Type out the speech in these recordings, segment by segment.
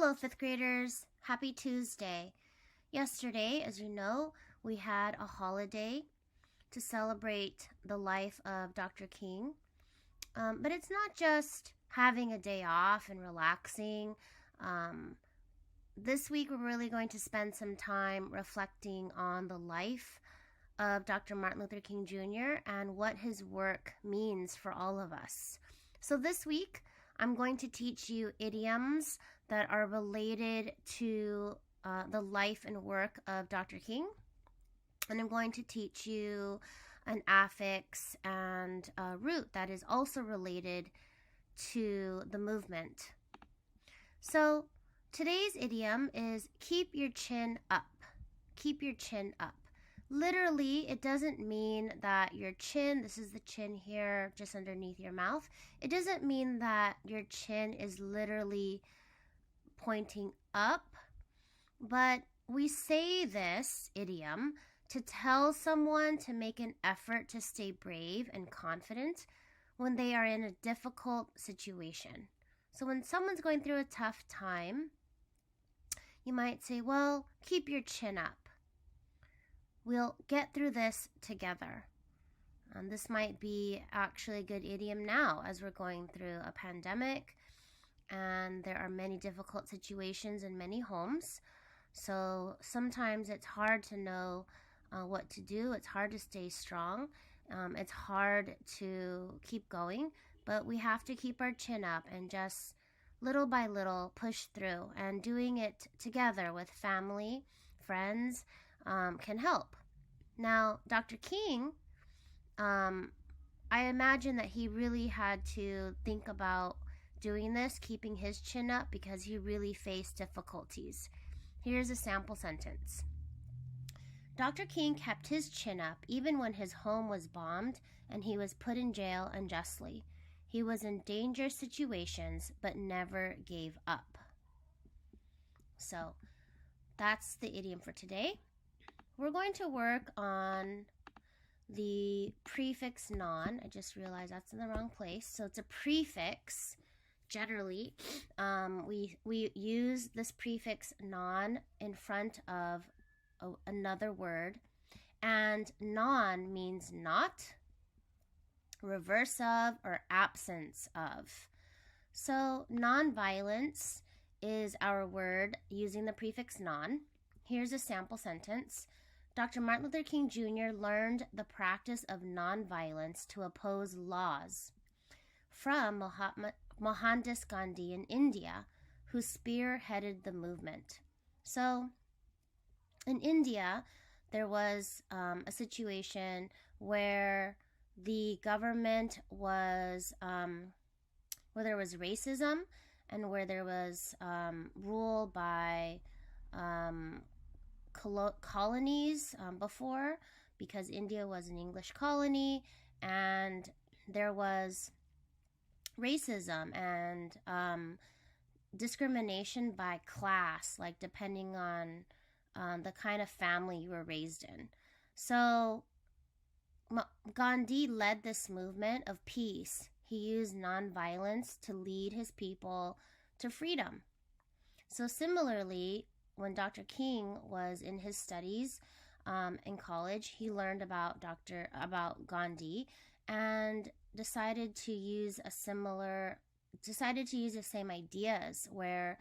Hello, fifth graders. Happy Tuesday. Yesterday, as you know, we had a holiday to celebrate the life of Dr. King. But it's not just having a day off and relaxing. This week, we're really going to spend some time reflecting on the life of Dr. Martin Luther King Jr. and what his work means for all of us. So this week, I'm going to teach you idioms that are related to the life and work of Dr. King. And I'm going to teach you an affix and a root that is also related to the movement. So today's idiom is keep your chin up. Keep your chin up. Literally, it doesn't mean that your chin, this is the chin here just underneath your mouth, it doesn't mean that your chin is literally pointing up, but we say this idiom to tell someone to make an effort to stay brave and confident when they are in a difficult situation. So when someone's going through a tough time, you might say, well, keep your chin up. We'll get through this together. This might be actually a good idiom now as we're going through a pandemic and there are many difficult situations in many homes. So sometimes it's hard to know what to do. It's hard to stay strong. It's hard to keep going, but we have to keep our chin up and just little by little push through, and doing it together with family, friends, can help. Now, Dr. King, I imagine that he really had to think about doing this, keeping his chin up, because he really faced difficulties. Here's a sample sentence. Dr. King kept his chin up even when his home was bombed and he was put in jail unjustly. He was in dangerous situations but never gave up. So that's the idiom for today. We're going to work on the prefix non. I just realized that's in the wrong place. So it's a prefix. Generally, we use this prefix non in front of another word. And non means not, reverse of, or absence of. So nonviolence is our word using the prefix non. Here's a sample sentence. Dr. Martin Luther King Jr. learned the practice of nonviolence to oppose laws from Mohandas Gandhi in India, who spearheaded the movement. So in India, there was a situation where the government was, where there was racism and where there was rule by colonies before, because India was an English colony, and there was racism and discrimination by class, like depending on the kind of family you were raised in. So Gandhi led this movement of peace. He used nonviolence to lead his people to freedom. So similarly, when Dr. King was in his studies in college, he learned about Gandhi and decided to use the same ideas, where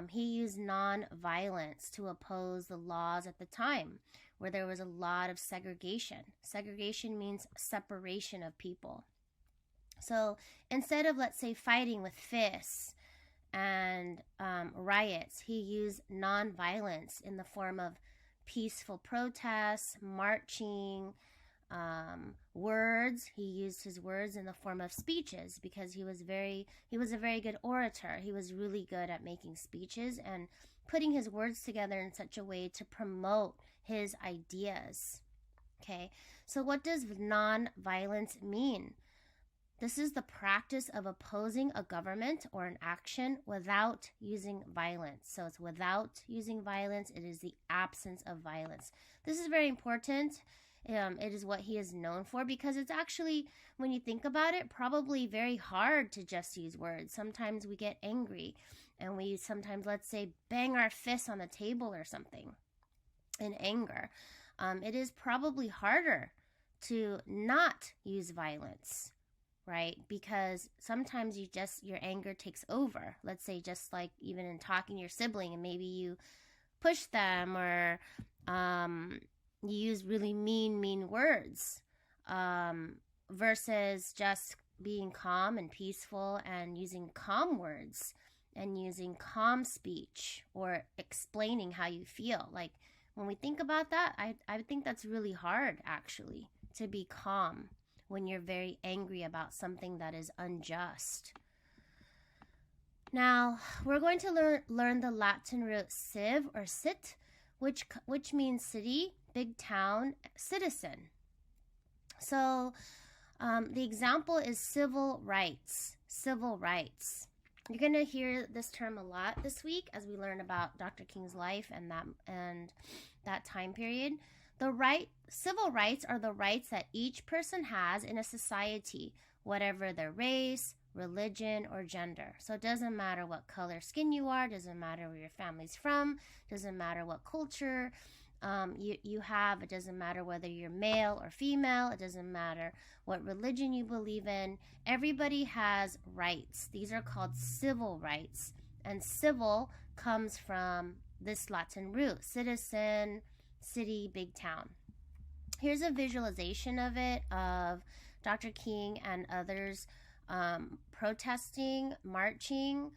he used non-violence to oppose the laws at the time, where there was a lot of segregation. Segregation means separation of people. So instead of, let's say, fighting with fists and riots, he used non-violence in the form of peaceful protests, marching, words. He used his words in the form of speeches, because he was a very good orator. He was really good at making speeches and putting his words together in such a way to promote his ideas. Okay, so what does non-violence mean? This is the practice of opposing a government or an action without using violence. So it's without using violence. It is the absence of violence. This is very important. It is what he is known for, because it's actually, when you think about it, probably very hard to just use words. Sometimes we get angry and we sometimes, let's say, bang our fists on the table or something in anger, it is probably harder to not use violence, right? Because sometimes your anger takes over. Let's say, just like even in talking to your sibling, and maybe you push them, or you use really mean words, versus just being calm and peaceful and using calm words and using calm speech or explaining how you feel. Like, when we think about that, I think that's really hard, actually, to be calm when you're very angry about something that is unjust. Now, we're going to learn the Latin root civ or cit, which means city, big town, citizen. So the example is civil rights. Civil rights. You're going to hear this term a lot this week as we learn about Dr. King's life and that time period. Civil rights are the rights that each person has in a society, whatever their race, religion, or gender. So it doesn't matter what color skin you are, doesn't matter where your family's from, doesn't matter what culture you have, it doesn't matter whether you're male or female, it doesn't matter what religion you believe in. Everybody has rights. These are called civil rights, and civil comes from this Latin root: citizen, city, big town. Here's a visualization of it, of Dr. King and others protesting, marching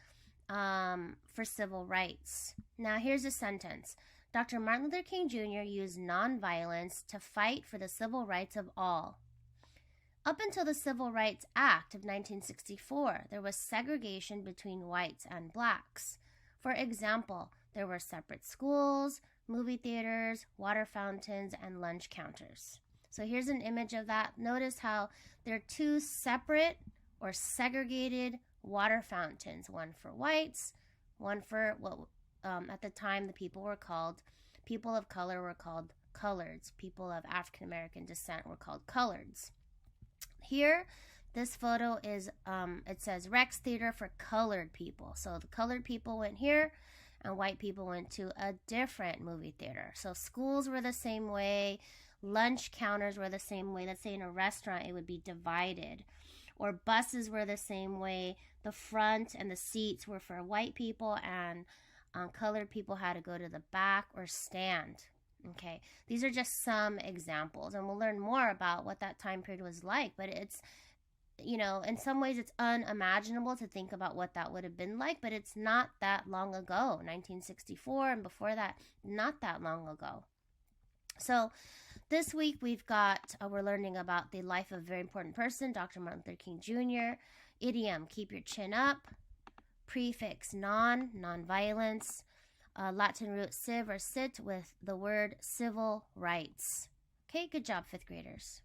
for civil rights. Now, here's a sentence. Dr. Martin Luther King Jr. used nonviolence to fight for the civil rights of all. Up until the Civil Rights Act of 1964, there was segregation between whites and blacks. For example, there were separate schools, movie theaters, water fountains, and lunch counters. So here's an image of that. Notice how there are two separate or segregated water fountains, one for whites, one for what at the time the people of color were called coloreds. People of African American descent were called coloreds. Here, this photo is, it says Rex Theater for colored people. So the colored people went here, and white people went to a different movie theater. So schools were the same way, lunch counters were the same way. Let's say in a restaurant, it would be divided. Or buses were the same way. The front and the seats were for white people, and colored people had to go to the back or stand. Okay, these are just some examples, and we'll learn more about what that time period was like, but it's, in some ways it's unimaginable to think about what that would have been like, but it's not that long ago. 1964 and before that, not that long ago. So this week we're learning about the life of a very important person, Dr. Martin Luther King Jr. Idiom, keep your chin up. Prefix, nonviolence. Latin root civ or cit with the word civil rights. Okay, good job, 5th graders.